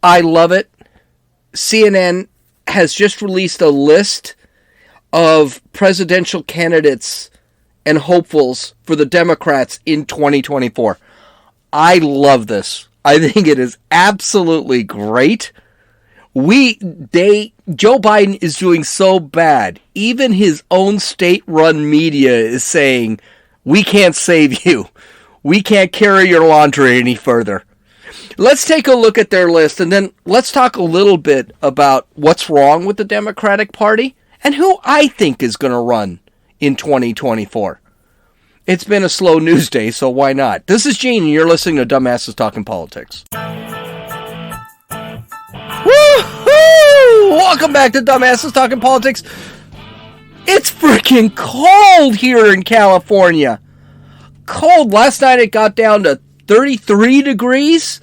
I love it. CNN has just released a list of presidential candidates and hopefuls for the Democrats in 2024. I love this. I think it is absolutely great. Joe Biden is doing so bad. Even his own state-run media is saying, we can't save you. We can't carry your laundry any further. Let's take a look at their list, and then let's talk a little bit about what's wrong with the Democratic Party and who I think is going to run in 2024. It's been a slow news day, so why not? This is Gene, and you're listening to Dumbasses Talking Politics. Woo-hoo! Welcome back to Dumbasses Talking Politics. It's freaking cold here in California. Cold. Last night it got down to 33 degrees,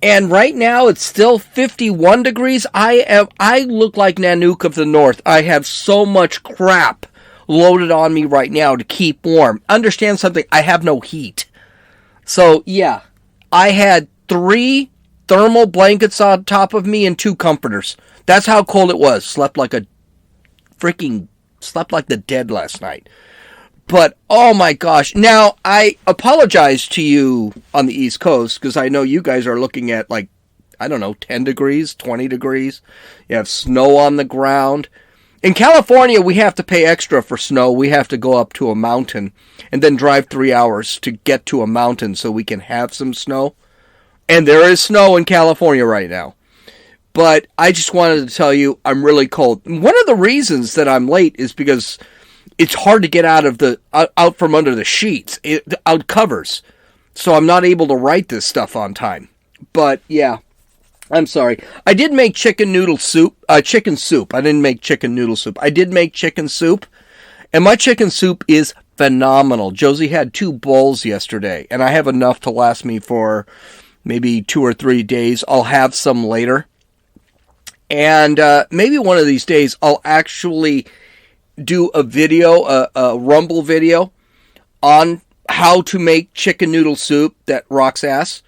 and right now it's still 51 degrees. I look like Nanook of the North. I have so much crap loaded on me right now to keep warm. Understand something, I have no heat. So, yeah, I had 3 thermal blankets on top of me and 2 comforters. That's how cold it was. Slept like the dead last night. But, oh my gosh. Now, I apologize to you on the East Coast, because I know you guys are looking at, 10 degrees, 20 degrees. You have snow on the ground. In California, we have to pay extra for snow. We have to go up to a mountain and then drive 3 hours to get to a mountain so we can have some snow. And there is snow in California right now. But I just wanted to tell you I'm really cold. One of the reasons that I'm late is because it's hard to get out from under the sheets, out covers. So I'm not able to write this stuff on time. But yeah, I'm sorry. I did make chicken soup. I didn't make chicken noodle soup. I did make chicken soup. And my chicken soup is phenomenal. Josie had 2 bowls yesterday. And I have enough to last me for maybe 2 or 3 days. I'll have some later. And maybe one of these days I'll actually do a video, a Rumble video, on how to make chicken noodle soup that rocks ass.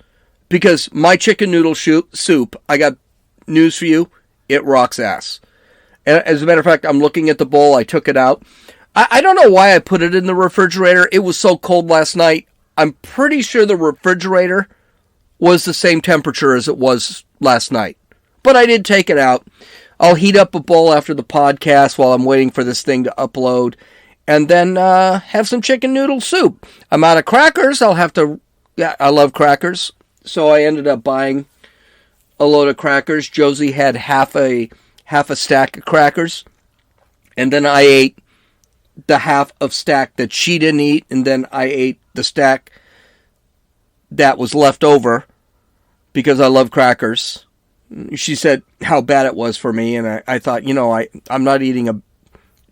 Because my chicken noodle soup, I got news for you, it rocks ass. And as a matter of fact, I'm looking at the bowl, I took it out. I don't know why I put it in the refrigerator. It was so cold last night. I'm pretty sure the refrigerator was the same temperature as it was last night. But I did take it out. I'll heat up a bowl after the podcast while I'm waiting for this thing to upload. And then have some chicken noodle soup. I'm out of crackers. I love crackers. So I ended up buying a load of crackers. Josie had half a stack of crackers. And then I ate the half of stack that she didn't eat. And then I ate the stack that was left over because I love crackers. She said how bad it was for me. And I thought, I'm not eating a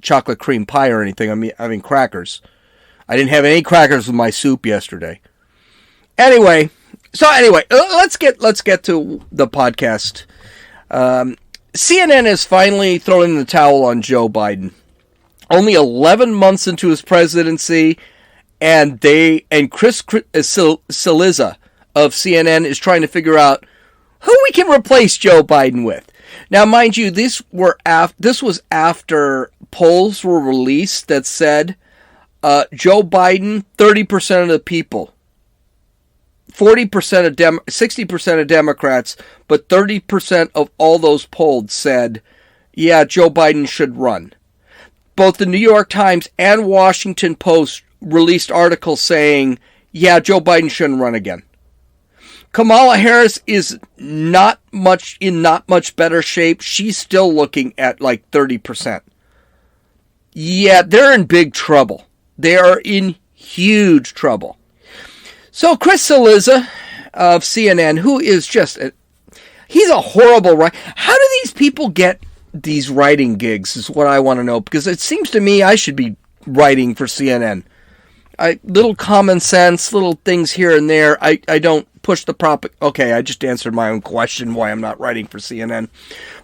chocolate cream pie or anything. I'm having crackers. I didn't have any crackers with my soup yesterday. Anyway, let's get to the podcast. CNN is finally throwing the towel on Joe Biden. Only 11 months into his presidency, and Chris Cillizza of CNN is trying to figure out who we can replace Joe Biden with. Now, mind you, this was after polls were released that said Joe Biden, 30% of the people. 60% of Democrats, but 30% of all those polled said, yeah, Joe Biden should run. Both the New York Times and Washington Post released articles saying, yeah, Joe Biden shouldn't run again. Kamala Harris is not much better shape. She's still looking at like 30%. Yeah, they're in big trouble. They are in huge trouble. So Chris Cillizza of CNN, who is he's a horrible writer. How do these people get these writing gigs is what I want to know. Because it seems to me I should be writing for CNN. Little common sense, little things here and there. I don't push the Okay, I just answered my own question why I'm not writing for CNN.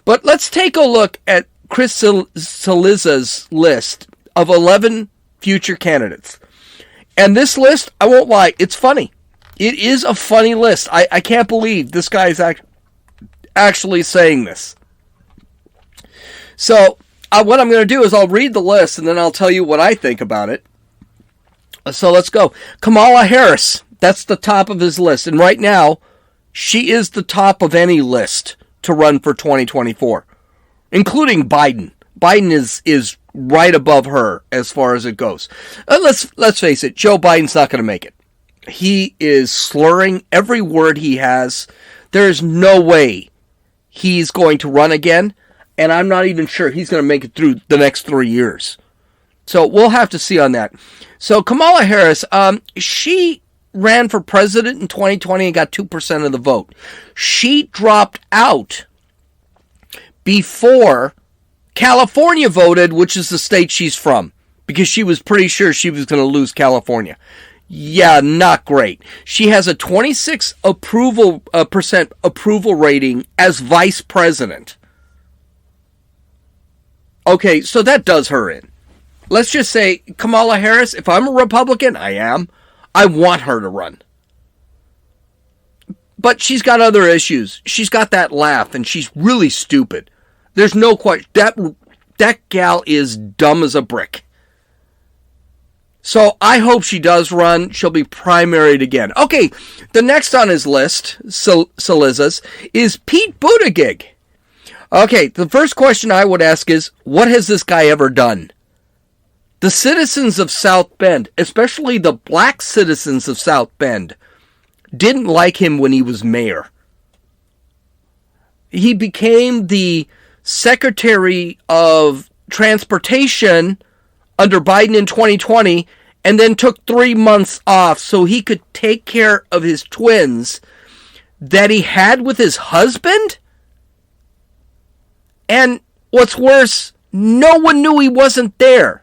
But let's take a look at Chris Cillizza's list of 11 future candidates. And this list, I won't lie, it's funny. It is a funny list. I can't believe this guy is actually saying this. So what I'm going to do is I'll read the list and then I'll tell you what I think about it. So let's go. Kamala Harris, that's the top of his list. And right now, she is the top of any list to run for 2024, including Biden. Biden is right above her as far as it goes. Let's face it, Joe Biden's not going to make it. He is slurring every word he has. There is no way he's going to run again, and I'm not even sure he's going to make it through the next 3 years. So we'll have to see on that. So Kamala Harris, she ran for president in 2020 and got 2% of the vote. She dropped out before California voted, which is the state she's from, because she was pretty sure she was going to lose California. Yeah, not great. She has a 26% approval rating as vice president. Okay, so that does her in. Let's just say Kamala Harris, if I'm a Republican, I am, I want her to run. But she's got other issues. She's got that laugh, and she's really stupid. There's no question. That gal is dumb as a brick. So I hope she does run. She'll be primaried again. Okay, the next on his list, Saliza's, is Pete Buttigieg. Okay, the first question I would ask is, what has this guy ever done? The citizens of South Bend, especially the black citizens of South Bend, didn't like him when he was mayor. He became the Secretary of Transportation under Biden in 2020 and then took 3 months off so he could take care of his twins that he had with his husband? And what's worse, no one knew he wasn't there.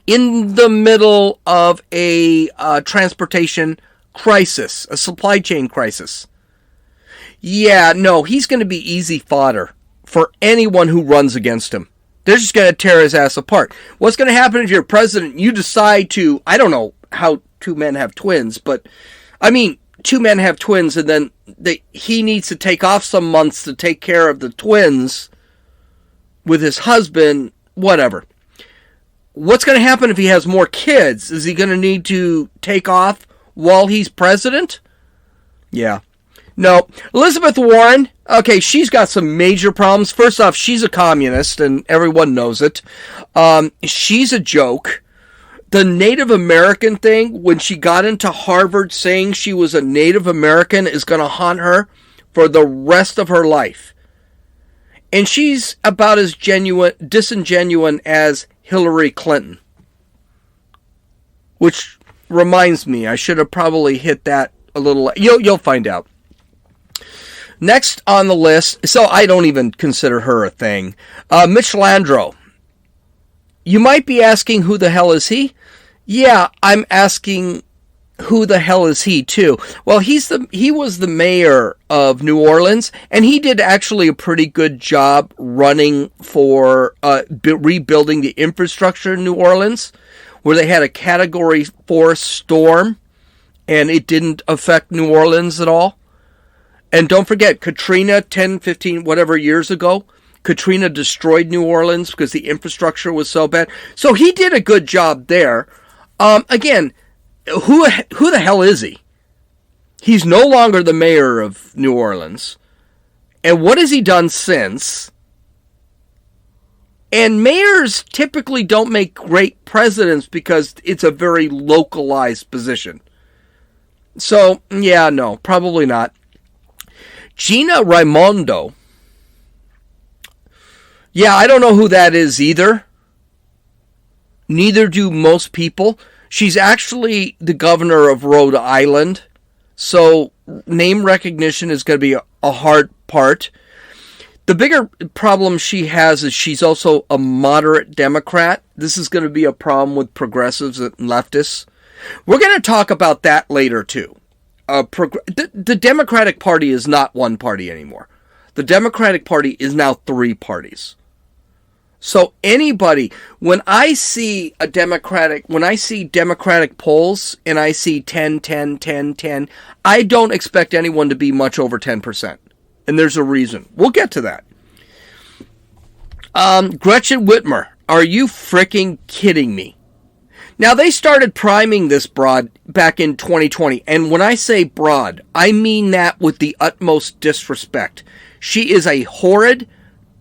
In the middle of a transportation crisis, a supply chain crisis. Yeah, no, he's going to be easy fodder for anyone who runs against him. They're just going to tear his ass apart. What's going to happen if you're president, you decide to, I don't know how two men have twins, but, I mean, two men have twins and then he needs to take off some months to take care of the twins with his husband, whatever. What's going to happen if he has more kids? Is he going to need to take off while he's president? Yeah. No. Elizabeth Warren, okay, she's got some major problems. First off, she's a communist, and everyone knows it. She's a joke. The Native American thing, when she got into Harvard saying she was a Native American, is going to haunt her for the rest of her life. And she's about as disingenuous as Hillary Clinton. Which reminds me, I should have probably hit that a little. You'll find out. Next on the list, so I don't even consider her a thing, Mitch Landrieu. You might be asking, who the hell is he? Yeah, I'm asking, who the hell is he too? Well, he was the mayor of New Orleans, and he did actually a pretty good job running for rebuilding the infrastructure in New Orleans, where they had a Category 4 storm, and it didn't affect New Orleans at all. And don't forget, Katrina, 10, 15, whatever years ago, Katrina destroyed New Orleans because the infrastructure was so bad. So he did a good job there. Again, who the hell is he? He's no longer the mayor of New Orleans. And what has he done since? And mayors typically don't make great presidents because it's a very localized position. So, yeah, no, probably not. Gina Raimondo. Yeah, I don't know who that is either. Neither do most people. She's actually the governor of Rhode Island. So name recognition is going to be a hard part. The bigger problem she has is she's also a moderate Democrat. This is going to be a problem with progressives and leftists. We're going to talk about that later too. The Democratic Party is not one party anymore. The Democratic Party is now 3 parties. So anybody, when I see Democratic polls and I see 10, 10, 10, 10, I don't expect anyone to be much over 10%. And there's a reason. We'll get to that. Gretchen Whitmer, are you freaking kidding me? Now, they started priming this broad back in 2020. And when I say broad, I mean that with the utmost disrespect. She is a horrid,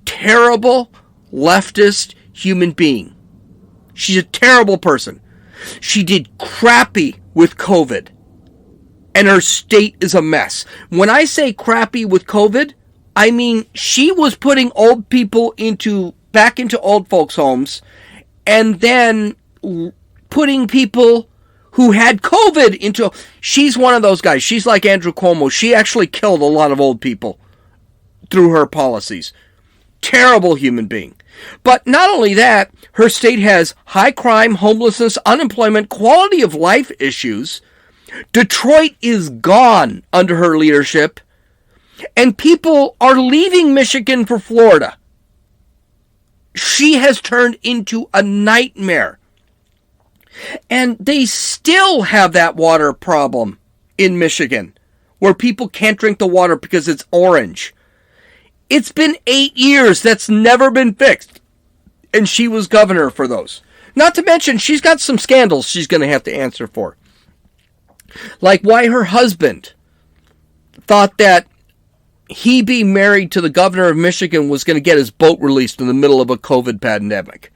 terrible, leftist human being. She's a terrible person. She did crappy with COVID. And her state is a mess. When I say crappy with COVID, I mean she was putting old people back into old folks' homes and then putting people who had COVID into... She's one of those guys. She's like Andrew Cuomo. She actually killed a lot of old people through her policies. Terrible human being. But not only that, her state has high crime, homelessness, unemployment, quality of life issues. Detroit is gone under her leadership, and people are leaving Michigan for Florida. She has turned into a nightmare. And they still have that water problem in Michigan, where people can't drink the water because it's orange. It's been 8 years. That's never been fixed. And she was governor for those. Not to mention, she's got some scandals she's going to have to answer for. Like why her husband thought that he being married to the governor of Michigan was going to get his boat released in the middle of a COVID pandemic.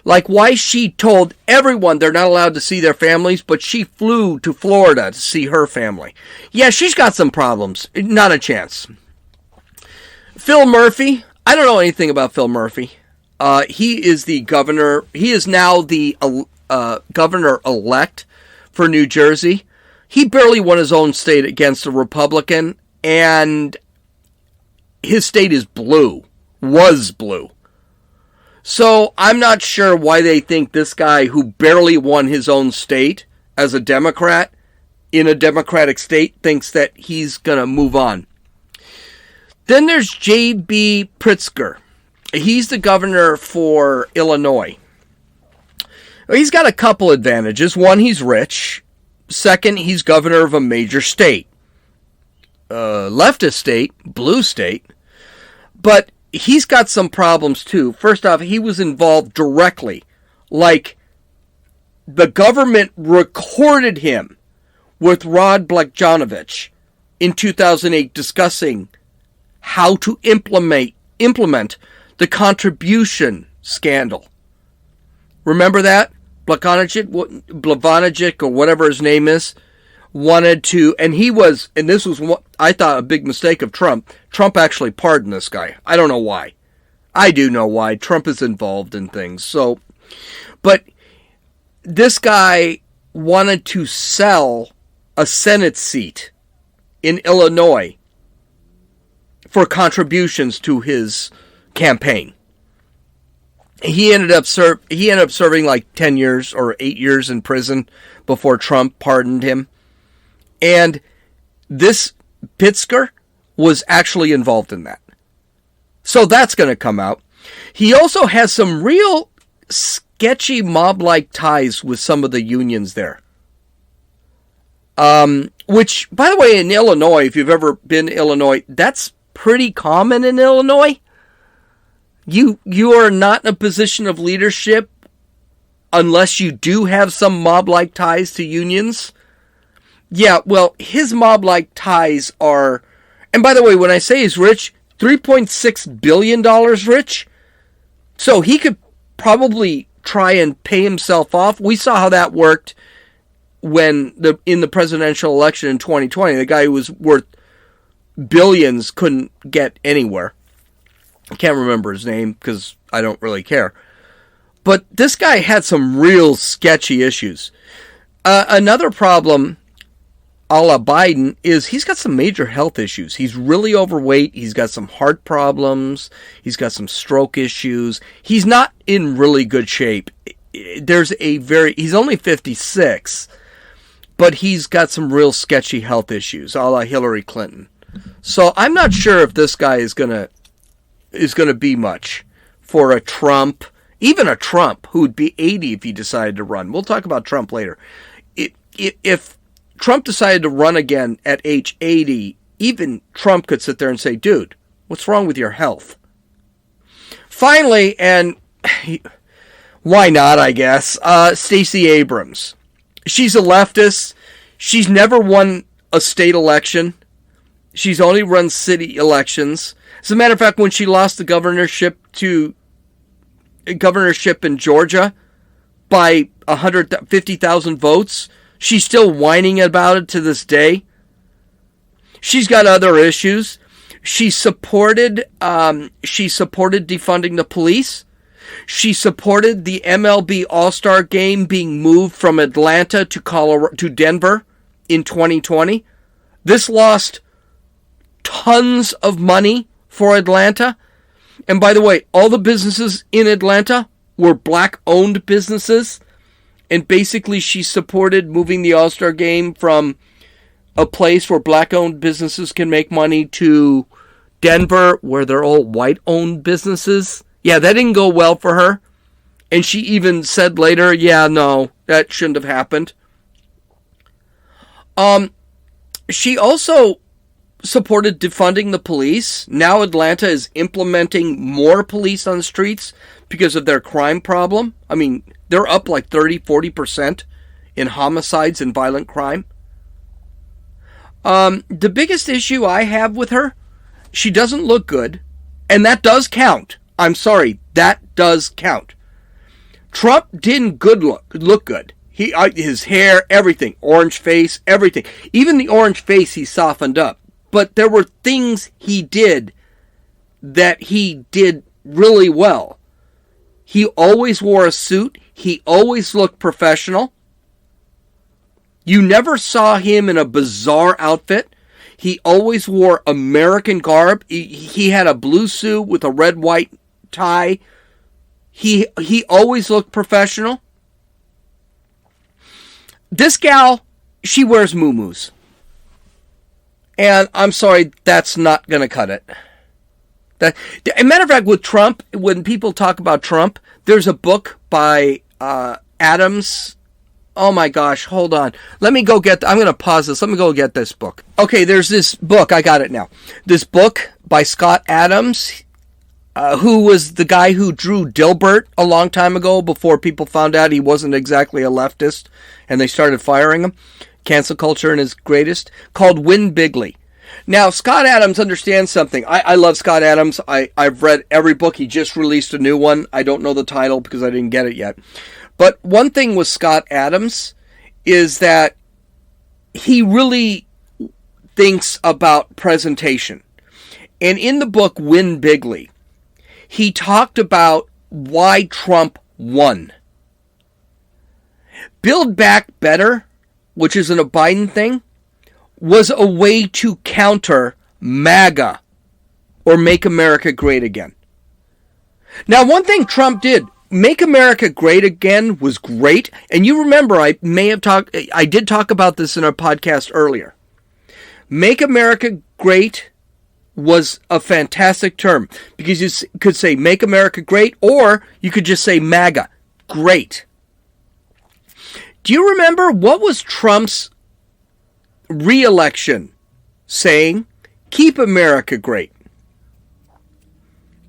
Like why she told everyone they're not allowed to see their families, but she flew to Florida to see her family. Yeah, she's got some problems. Not a chance. Phil Murphy. I don't know anything about Phil Murphy. He is the governor. He is now the governor-elect for New Jersey. He barely won his own state against a Republican, and his state is blue. Was blue. So I'm not sure why they think this guy who barely won his own state as a Democrat in a Democratic state thinks that he's going to move on. Then there's J.B. Pritzker. He's the governor for Illinois. He's got a couple advantages. One, he's rich. Second, he's governor of a major state. Leftist state, blue state. But he's got some problems too. First off, he was involved directly. Like, the government recorded him with Rod Blagojevich in 2008 discussing how to implement the contribution scandal. Remember that? Blagojevich, or whatever his name is, wanted to, and this was what I thought a big mistake of Trump. Trump actually pardoned this guy. I don't know why. I do know why. Trump is involved in things. So, but this guy wanted to sell a Senate seat in Illinois for contributions to his campaign. He ended up serving like 10 years or 8 years in prison before Trump pardoned him. And this Pritzker was actually involved in that. So that's going to come out. He also has some real sketchy mob-like ties with some of the unions there. Which, by the way, in Illinois, if you've ever been to Illinois, that's pretty common in Illinois. You are not in a position of leadership unless you do have some mob-like ties to unions. Yeah, well, his mob-like ties are... And by the way, when I say he's rich, $3.6 billion rich. So he could probably try and pay himself off. We saw how that worked when in the presidential election in 2020. The guy who was worth billions couldn't get anywhere. I can't remember his name because I don't really care. But this guy had some real sketchy issues. Another problem, a la Biden, is he's got some major health issues. He's really overweight. He's got some heart problems. He's got some stroke issues. He's not in really good shape. He's only 56, but he's got some real sketchy health issues, a la Hillary Clinton. So I'm not sure if this guy is going to be much for a Trump, even a Trump who would be 80 if he decided to run. We'll talk about Trump later. If Trump decided to run again at age 80, even Trump could sit there and say, dude, what's wrong with your health? Finally, and why not, I guess, Stacey Abrams. She's a leftist. She's never won a state election. She's only run city elections. As a matter of fact, when she lost the governorship in Georgia by 150,000 votes, she's still whining about it to this day. She's got other issues. She supported defunding the police. She supported the MLB All-Star Game being moved from Atlanta to Denver in 2020. This lost tons of money for Atlanta. And by the way, all the businesses in Atlanta were black-owned businesses. And basically, she supported moving the All-Star Game from a place where black-owned businesses can make money to Denver, where they're all white-owned businesses. Yeah, that didn't go well for her. And she even said later, yeah, no, that shouldn't have happened. She also supported defunding the police. Now Atlanta is implementing more police on the streets because of their crime problem. I mean, they're up like 30-40% in homicides and violent crime. The biggest issue I have with her, she doesn't look good, and that does count. I'm sorry, that does count. Trump didn't look good. His hair, everything, orange face, everything. Even the orange face he softened up. But there were things he did that he did really well. He always wore a suit. He always looked professional. You never saw him in a bizarre outfit. He always wore American garb. He had a blue suit with a red-white tie. He always looked professional. This gal, she wears muumuus. And I'm sorry, that's not going to cut it. As a matter of fact, with Trump, when people talk about Trump, there's a book by Adams. Oh my gosh, hold on. I'm going to pause this. Let me go get this book. Okay, there's this book. I got it now. This book by Scott Adams, who was the guy who drew Dilbert a long time ago before people found out he wasn't exactly a leftist and they started firing him. Cancel culture in his greatest, called Win Bigly. Now, Scott Adams understands something. I love Scott Adams. I've read every book. He just released a new one. I don't know the title because I didn't get it yet. But one thing with Scott Adams is that he really thinks about presentation. And in the book Win Bigly, he talked about why Trump won. Build Back Better, which isn't a Biden thing, was a way to counter MAGA, or Make America Great Again. Now, one thing Trump did, Make America Great Again, was great. And you remember, I did talk about this in our podcast earlier. Make America Great was a fantastic term because you could say Make America Great, or you could just say MAGA. Great. Do you remember what was Trump's re-election saying? Keep America great.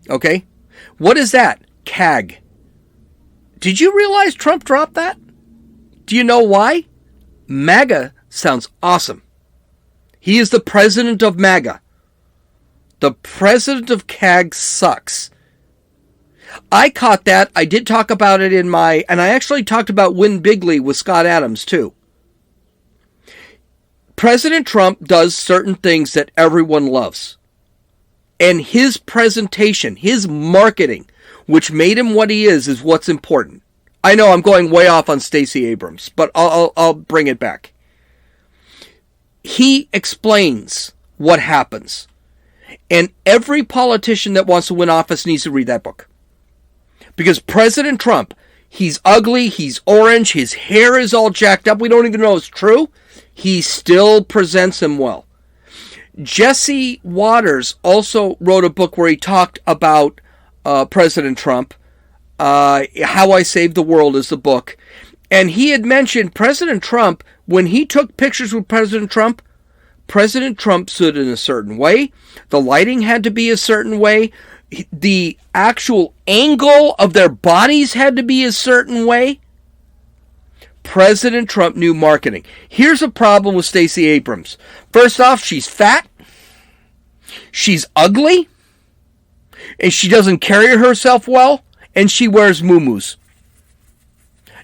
Okay? What is that? CAG. Did you realize Trump dropped that? Do you know why? MAGA sounds awesome. He is the president of MAGA. The president of CAG sucks. I caught that. I did talk about it and I actually talked about Win Bigly with Scott Adams too. President Trump does certain things that everyone loves. And his presentation, his marketing, which made him what he is what's important. I know I'm going way off on Stacey Abrams, but I'll bring it back. He explains what happens. And every politician that wants to win office needs to read that book. Because President Trump, he's ugly, he's orange, his hair is all jacked up, we don't even know it's true. He still presents him well. Jesse Waters also wrote a book where he talked about President Trump. How I Saved the World is the book. And he had mentioned President Trump, when he took pictures with President Trump, President Trump stood in a certain way. The lighting had to be a certain way. The actual angle of their bodies had to be a certain way. President Trump knew marketing. Here's a problem with Stacey Abrams. First off, she's fat. She's ugly. And she doesn't carry herself well. And she wears muumuus.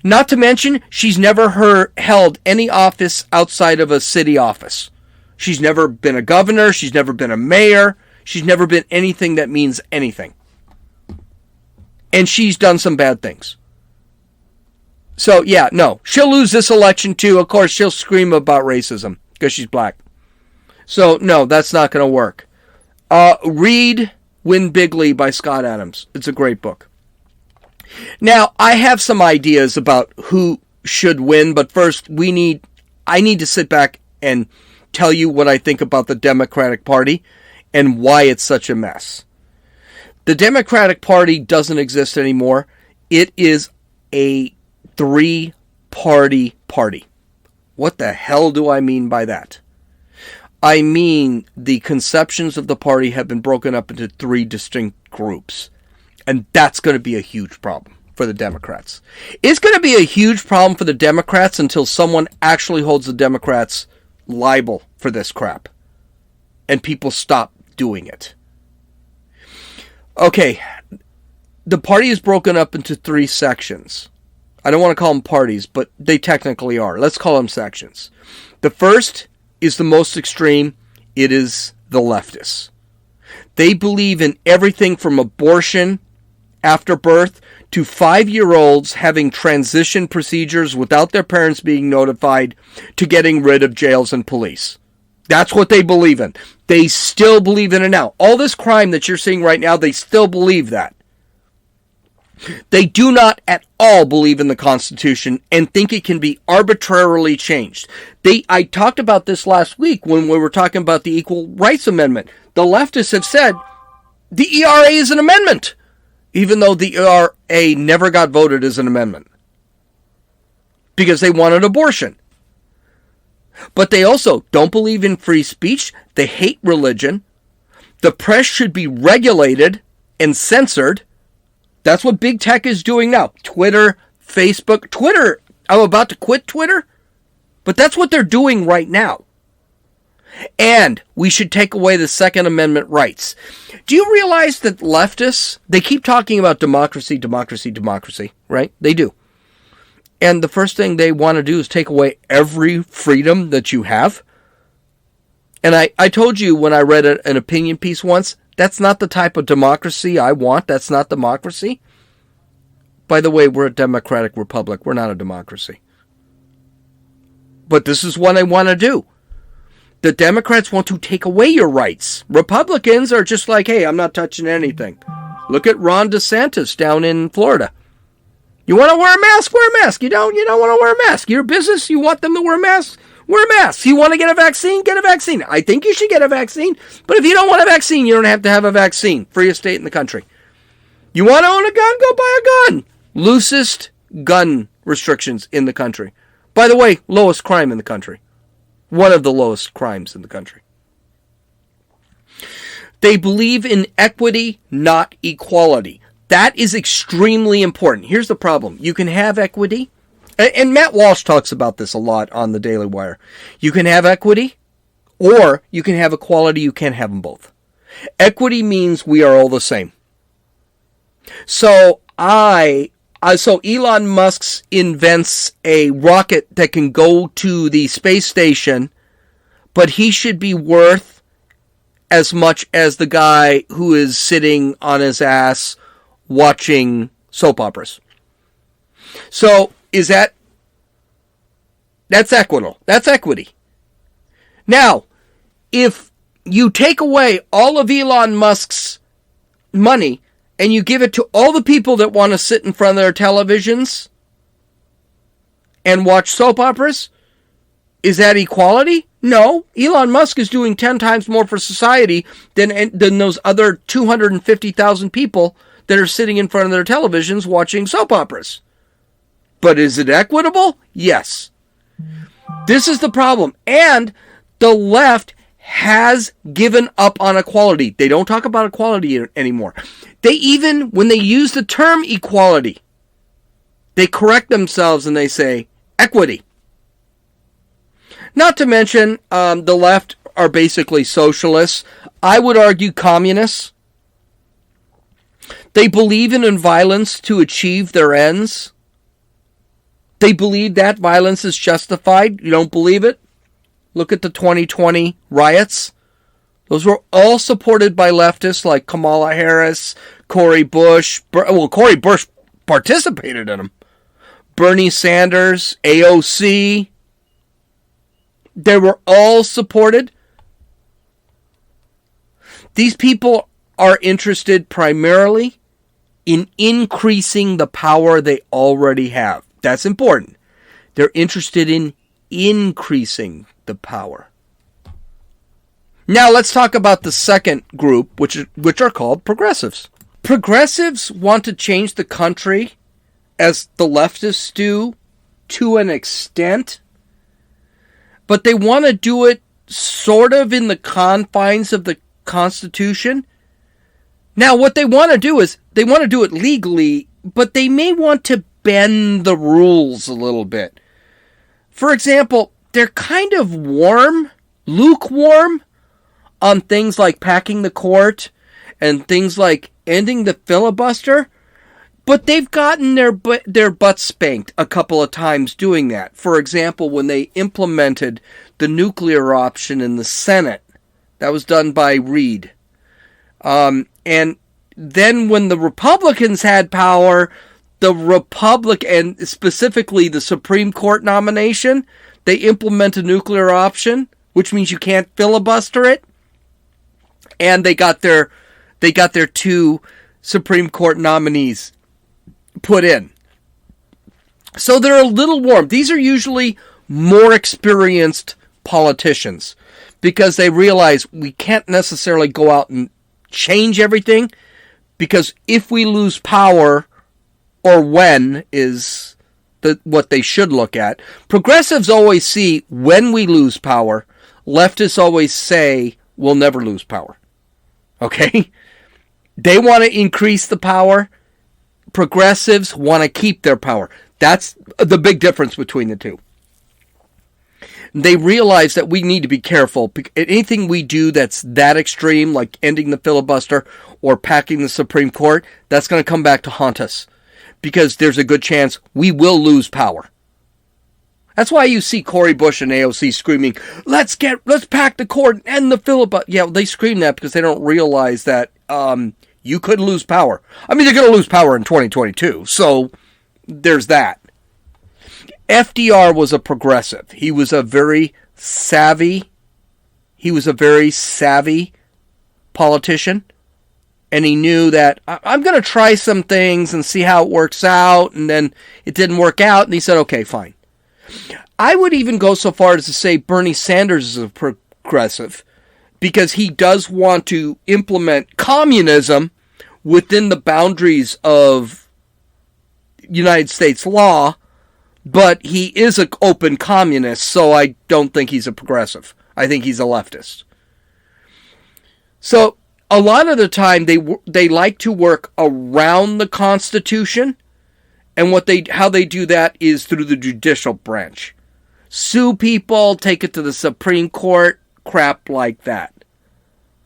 Not to mention, she's never held any office outside of a city office. She's never been a governor. She's never been a mayor. She's never been anything that means anything. And she's done some bad things. So, yeah, no. She'll lose this election, too. Of course, she'll scream about racism because she's black. So, no, that's not going to work. Read Win Bigly by Scott Adams. It's a great book. Now, I have some ideas about who should win, but first, I need to sit back and tell you what I think about the Democratic Party and why it's such a mess. The Democratic Party doesn't exist anymore. It is a three-party party. What the hell do I mean by that? I mean the conceptions of the party have been broken up into three distinct groups. And that's going to be a huge problem for the Democrats. It's going to be a huge problem for the Democrats until someone actually holds the Democrats liable for this crap. And people stop doing it. Okay, the party is broken up into three sections. I don't want to call them parties, but they technically are. Let's call them sections. The first is the most extreme. It is the leftists. They believe in everything from abortion after birth to 5-year-olds having transition procedures without their parents being notified to getting rid of jails and police. That's what they believe in. They still believe in it now. All this crime that you're seeing right now, they still believe that. They do not at all believe in the Constitution and think it can be arbitrarily changed. I talked about this last week when we were talking about the Equal Rights Amendment. The leftists have said the ERA is an amendment, even though the ERA never got voted as an amendment because they wanted abortion. But they also don't believe in free speech. They hate religion. The press should be regulated and censored. That's what big tech is doing now. Twitter, Facebook. Twitter, I'm about to quit Twitter. But that's what they're doing right now. And we should take away the Second Amendment rights. Do you realize that leftists, they keep talking about democracy, democracy, democracy, right? They do. And the first thing they want to do is take away every freedom that you have. And I told you when I read an opinion piece once, that's not the type of democracy I want. That's not democracy. By the way, we're a democratic republic. We're not a democracy. But this is what I want to do. The Democrats want to take away your rights. Republicans are just like, hey, I'm not touching anything. Look at Ron DeSantis down in Florida. You want to wear a mask? Wear a mask. You don't want to wear a mask. Your business, you want them to wear masks? Wear masks. You want to get a vaccine? Get a vaccine. I think you should get a vaccine. But if you don't want a vaccine, you don't have to have a vaccine. Freest state in the country. You want to own a gun? Go buy a gun. Loosest gun restrictions in the country. By the way, lowest crime in the country. One of the lowest crimes in the country. They believe in equity, not equality. That is extremely important. Here's the problem. You can have equity. And Matt Walsh talks about this a lot on the Daily Wire. You can have equity or you can have equality. You can't have them both. Equity means we are all the same. So Elon Musk invents a rocket that can go to the space station, but he should be worth as much as the guy who is sitting on his ass watching soap operas. So that's equitable. That's equity. Now, if you take away all of Elon Musk's money and you give it to all the people that want to sit in front of their televisions and watch soap operas, is that equality? No. Elon Musk is doing 10 times more for society than those other 250,000 people that are sitting in front of their televisions watching soap operas. But is it equitable? Yes. This is the problem. And the left has given up on equality. They don't talk about equality anymore. They even, when they use the term equality, they correct themselves and they say equity. Not to mention, the left are basically socialists. I would argue communists. They believe in violence to achieve their ends. They believe that violence is justified. You don't believe it? Look at the 2020 riots. Those were all supported by leftists like Kamala Harris, Cory Bush. Well, Cory Bush participated in them. Bernie Sanders, AOC. They were all supported. These people are interested primarily in increasing the power they already have. That's important. They're interested in increasing the power. Now let's talk about the second group, which are called progressives. Progressives want to change the country as the leftists do to an extent, but they want to do it sort of in the confines of the Constitution. Now what they want to do is they want to do it legally, but they may want to bend the rules a little bit. For example, they're kind of lukewarm on things like packing the court and things like ending the filibuster, but they've gotten their butts spanked a couple of times doing that. For example, when they implemented the nuclear option in the Senate, that was done by Reid. And then when the Republicans had power, and specifically the Supreme Court nomination, they implement a nuclear option, which means you can't filibuster it. And they got their 2 Supreme Court nominees put in. So they're a little warm. These are usually more experienced politicians because they realize we can't necessarily go out and change everything, because if we lose power, or when is what they should look at. Progressives always see when we lose power. Leftists always say we'll never lose power. Okay? They want to increase the power. Progressives want to keep their power. That's the big difference between the two. They realize that we need to be careful. Anything we do that's that extreme, like ending the filibuster or packing the Supreme Court, that's going to come back to haunt us, because there's a good chance we will lose power. That's why you see Cory Bush and AOC screaming, let's pack the court and end the filibuster. Yeah, they scream that because they don't realize that you could lose power. I mean, they're going to lose power in 2022, so there's that. FDR was a progressive. He was a very savvy politician. And he knew that I'm going to try some things and see how it works out. And then it didn't work out. And he said, okay, fine. I would even go so far as to say Bernie Sanders is a progressive, because he does want to implement communism within the boundaries of United States law. But he is an open communist, so I don't think he's a progressive. I think he's a leftist. So a lot of the time, they like to work around the Constitution, and how they do that is through the judicial branch. Sue people, take it to the Supreme Court, crap like that.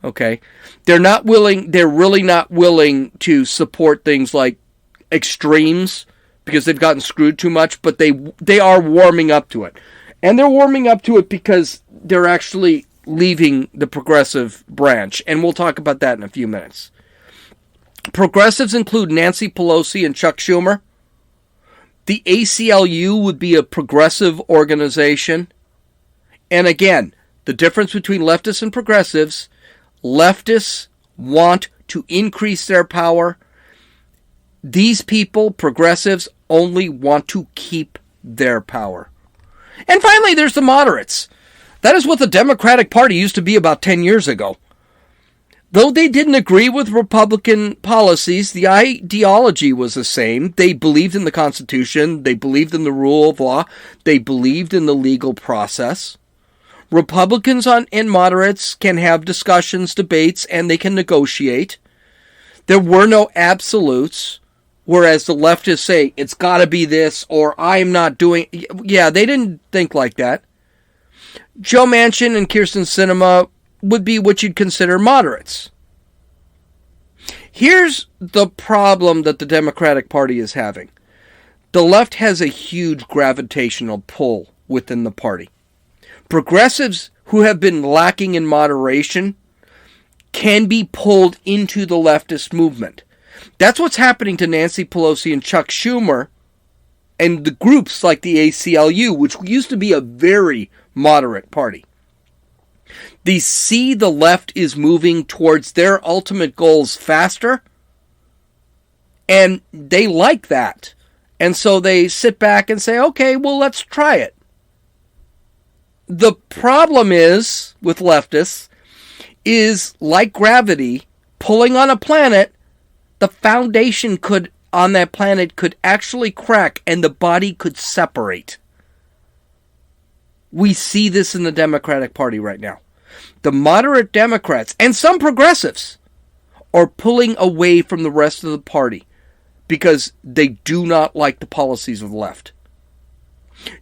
Okay? They're really not willing to support things like extremes, because they've gotten screwed too much, but they are warming up to it. And they're warming up to it because they're actually leaving the progressive branch. And we'll talk about that in a few minutes. Progressives include Nancy Pelosi and Chuck Schumer. The ACLU would be a progressive organization. And again, the difference between leftists and progressives, leftists want to increase their power. These people, progressives, only want to keep their power. And finally, there's the moderates. That is what the Democratic Party used to be about 10 years ago. Though they didn't agree with Republican policies, the ideology was the same. They believed in the Constitution. They believed in the rule of law. They believed in the legal process. Republicans and moderates can have discussions, debates, and they can negotiate. There were no absolutes, whereas the leftists say, it's got to be this, or I'm not doing... Yeah, they didn't think like that. Joe Manchin and Kyrsten Sinema would be what you'd consider moderates. Here's the problem that the Democratic Party is having. The left has a huge gravitational pull within the party. Progressives who have been lacking in moderation can be pulled into the leftist movement. That's what's happening to Nancy Pelosi and Chuck Schumer and the groups like the ACLU, which used to be a very moderate party. They see the left is moving towards their ultimate goals faster, and they like that. And so they sit back and say, okay, well, let's try it. The problem is, with leftists, is like gravity, pulling on a planet, the foundation on that planet could actually crack and the body could separate. We see this in the Democratic Party right now. The moderate Democrats and some progressives are pulling away from the rest of the party because they do not like the policies of the left.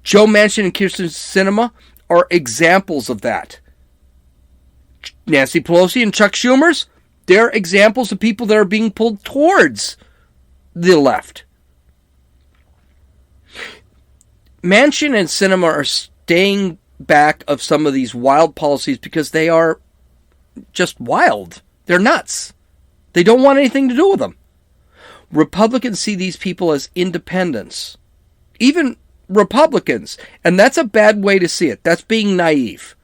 Joe Manchin and Kyrsten Sinema are examples of that. Nancy Pelosi and Chuck Schumer's, they're examples of people that are being pulled towards the left. Manchin and Sinema are staying back of some of these wild policies because they are just wild. They're nuts. They don't want anything to do with them. Republicans see these people as independents. Even Republicans. And that's a bad way to see it. That's being naive.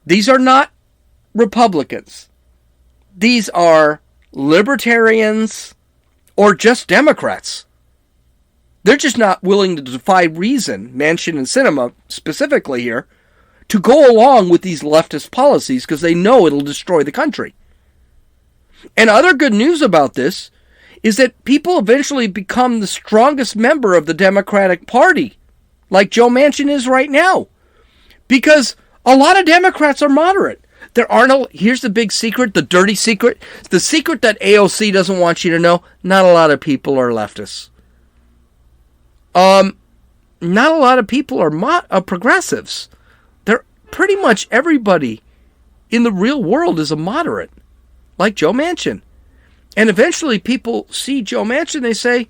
These are not Republicans. These are libertarians or just Democrats. They're just not willing to defy reason, Manchin and Sinema specifically here, to go along with these leftist policies because they know it'll destroy the country. And other good news about this is that people eventually become the strongest member of the Democratic Party, like Joe Manchin is right now. Because a lot of Democrats are moderate. Here's the big secret, the dirty secret, the secret that AOC doesn't want you to know. Not a lot of people are leftists. Not a lot of people are progressives. They're pretty much everybody in the real world is a moderate, like Joe Manchin. And eventually people see Joe Manchin, they say,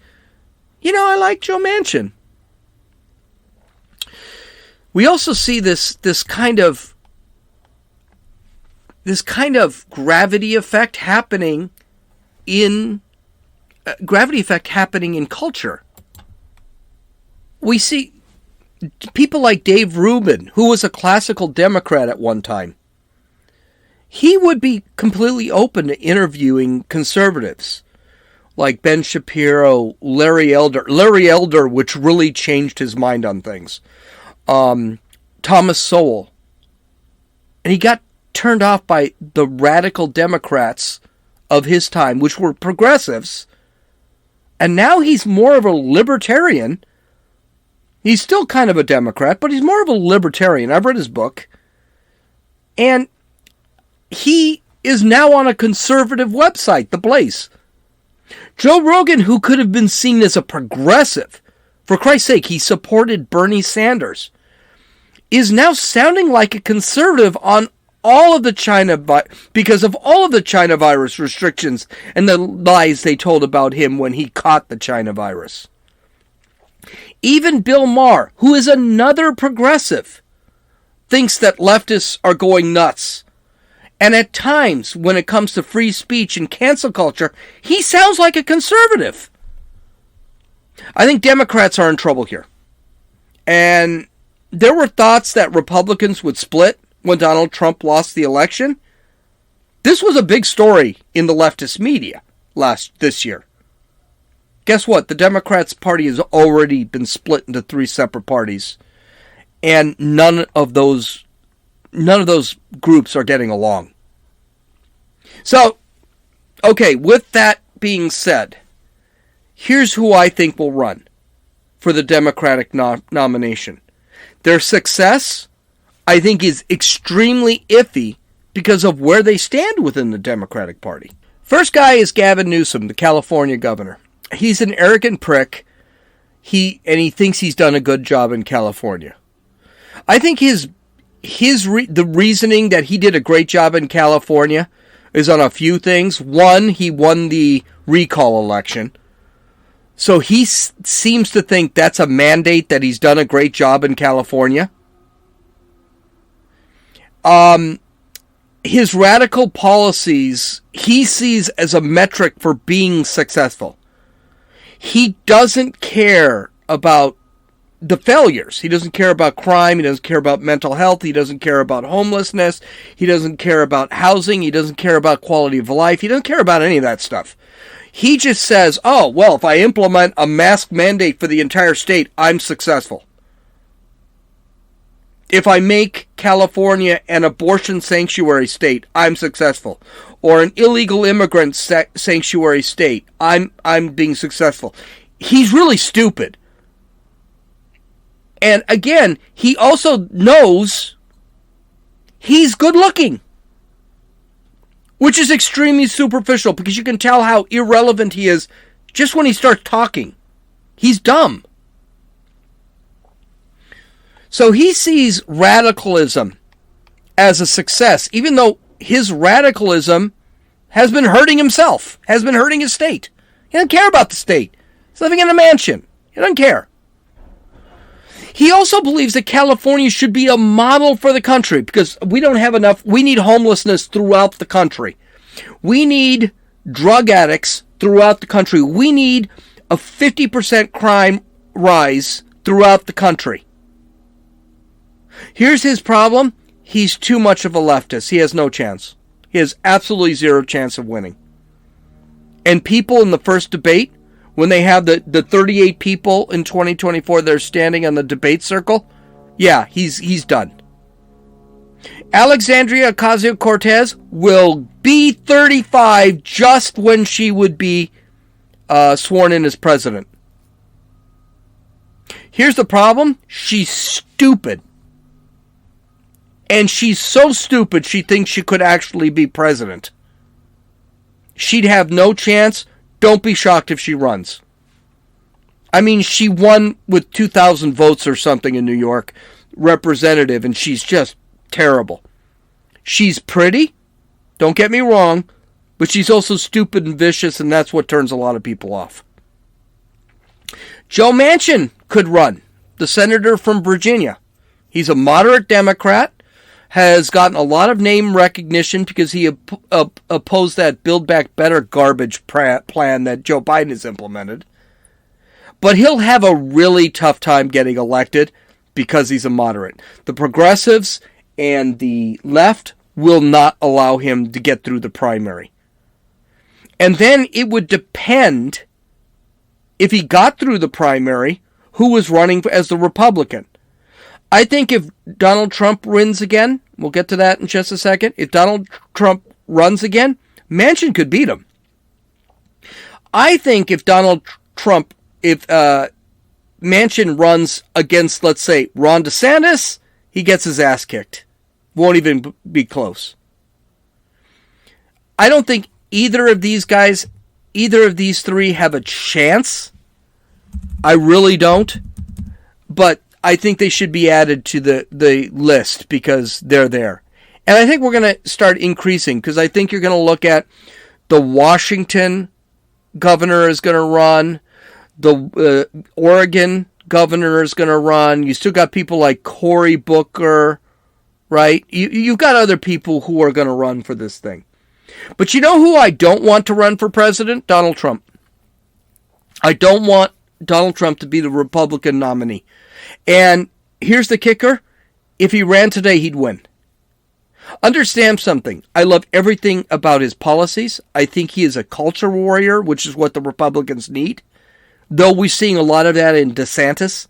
I like Joe Manchin. We also see this kind of gravity effect happening in culture. We see people like Dave Rubin, who was a classical Democrat at one time. He would be completely open to interviewing conservatives like Ben Shapiro, Larry Elder, which really changed his mind on things, Thomas Sowell. And he got turned off by the radical Democrats of his time, which were progressives. And now he's more of a libertarian. He's still kind of a Democrat, but he's more of a libertarian. I've read his book. And he is now on a conservative website, The Blaze. Joe Rogan, who could have been seen as a progressive, for Christ's sake, he supported Bernie Sanders, is now sounding like a conservative on all of the China, because of all of the China virus restrictions and the lies they told about him when he caught the China virus. Even Bill Maher, who is another progressive, thinks that leftists are going nuts. And at times, when it comes to free speech and cancel culture, he sounds like a conservative. I think Democrats are in trouble here. And there were thoughts that Republicans would split when Donald Trump lost the election. This was a big story in the leftist media this year. Guess what? The Democrats' party has already been split into 3 separate parties. And none of those groups are getting along. So, okay, with that being said, here's who I think will run for the Democratic nomination. Their success I think is extremely iffy because of where they stand within the Democratic Party. First guy is Gavin Newsom, the California governor. He's an arrogant prick. He thinks he's done a good job in California. I think the reasoning that he did a great job in California is on a few things. One, he won the recall election. So he seems to think that's a mandate that he's done a great job in California. His radical policies, he sees as a metric for being successful. He doesn't care about the failures. He doesn't care about crime. He doesn't care about mental health. He doesn't care about homelessness. He doesn't care about housing. He doesn't care about quality of life. He doesn't care about any of that stuff. He just says, oh, well, if I implement a mask mandate for the entire state, I'm successful. If I make California an abortion sanctuary state, I'm successful. Or an illegal immigrant sanctuary state, I'm being successful. He's really stupid. And again, he also knows he's good looking. Which is extremely superficial because you can tell how irrelevant he is just when he starts talking. He's dumb. So he sees radicalism as a success, even though his radicalism has been hurting himself, has been hurting his state. He doesn't care about the state. He's living in a mansion. He doesn't care. He also believes that California should be a model for the country because we don't have enough. We need homelessness throughout the country. We need drug addicts throughout the country. We need a 50% crime rise throughout the country. Here's his problem. He's too much of a leftist. He has no chance. He has absolutely zero chance of winning. And people in the first debate, when they have the 38 people in 2024 that are standing on the debate circle, yeah, he's done. Alexandria Ocasio-Cortez will be 35 just when she would be sworn in as president. Here's the problem. She's stupid. And she's so stupid she thinks she could actually be president. She'd have no chance. Don't be shocked if she runs. I mean, she won with 2,000 votes or something in New York, representative, and she's just terrible. She's pretty, don't get me wrong, but she's also stupid and vicious, and that's what turns a lot of people off. Joe Manchin could run, the senator from Virginia. He's a moderate Democrat, has gotten a lot of name recognition because he opposed that Build Back Better garbage plan that Joe Biden has implemented. But he'll have a really tough time getting elected because he's a moderate. The progressives and the left will not allow him to get through the primary. And then it would depend, if he got through the primary, who was running as the Republican. I think if Donald Trump wins again, we'll get to that in just a second. If Donald Trump runs again, Manchin could beat him. I think if Manchin runs against, let's say, Ron DeSantis, he gets his ass kicked. Won't even be close. I don't think either of these three have a chance. I really don't. But I think they should be added to the list because they're there. And I think we're going to start increasing because I think you're going to look at the Washington governor is going to run. The Oregon governor is going to run. You still got people like Cory Booker, right? You've got other people who are going to run for this thing. But you know who I don't want to run for president? Donald Trump. I don't want Donald Trump to be the Republican nominee. And here's the kicker. If he ran today, he'd win. Understand something. I love everything about his policies. I think he is a culture warrior, which is what the Republicans need. Though we're seeing a lot of that in DeSantis.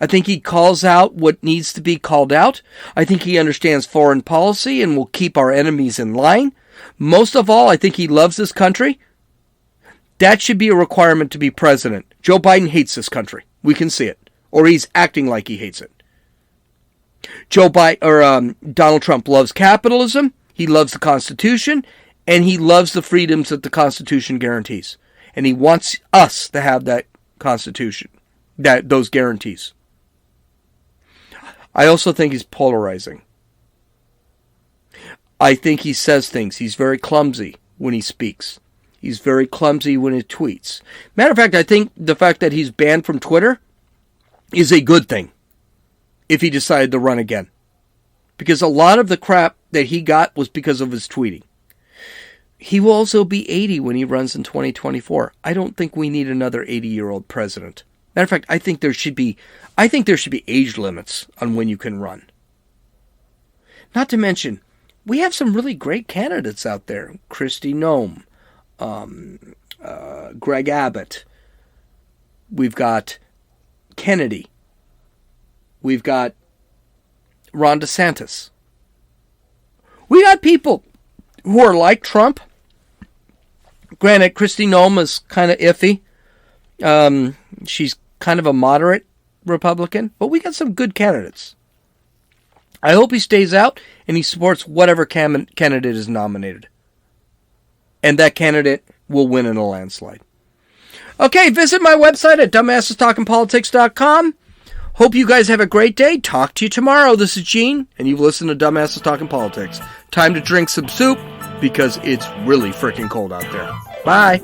I think he calls out what needs to be called out. I think he understands foreign policy and will keep our enemies in line. Most of all, I think he loves this country. That should be a requirement to be president. Joe Biden hates this country. We can see it. Or he's acting like he hates it. Donald Trump loves capitalism, he loves the Constitution, and he loves the freedoms that the Constitution guarantees. And he wants us to have that Constitution, those guarantees. I also think he's polarizing. I think he says things. He's very clumsy when he speaks. He's very clumsy when he tweets. Matter of fact, I think the fact that he's banned from Twitter is a good thing if he decided to run again. Because a lot of the crap that he got was because of his tweeting. He will also be 80 when he runs in 2024. I don't think we need another 80-year-old president. Matter of fact, I think there should be age limits on when you can run. Not to mention, we have some really great candidates out there. Kristi Noem, Greg Abbott. We've got Kennedy. We've got Ron DeSantis. We got people who are like Trump. Granted, Kristi Noem is kind of iffy. She's kind of a moderate Republican, but we got some good candidates. I hope he stays out and he supports whatever candidate is nominated. And that candidate will win in a landslide. Okay, visit my website at dumbassestalkingpolitics.com. Hope you guys have a great day. Talk to you tomorrow. This is Gene, and you've listened to Dumbasses Talking Politics. Time to drink some soup because it's really freaking cold out there. Bye.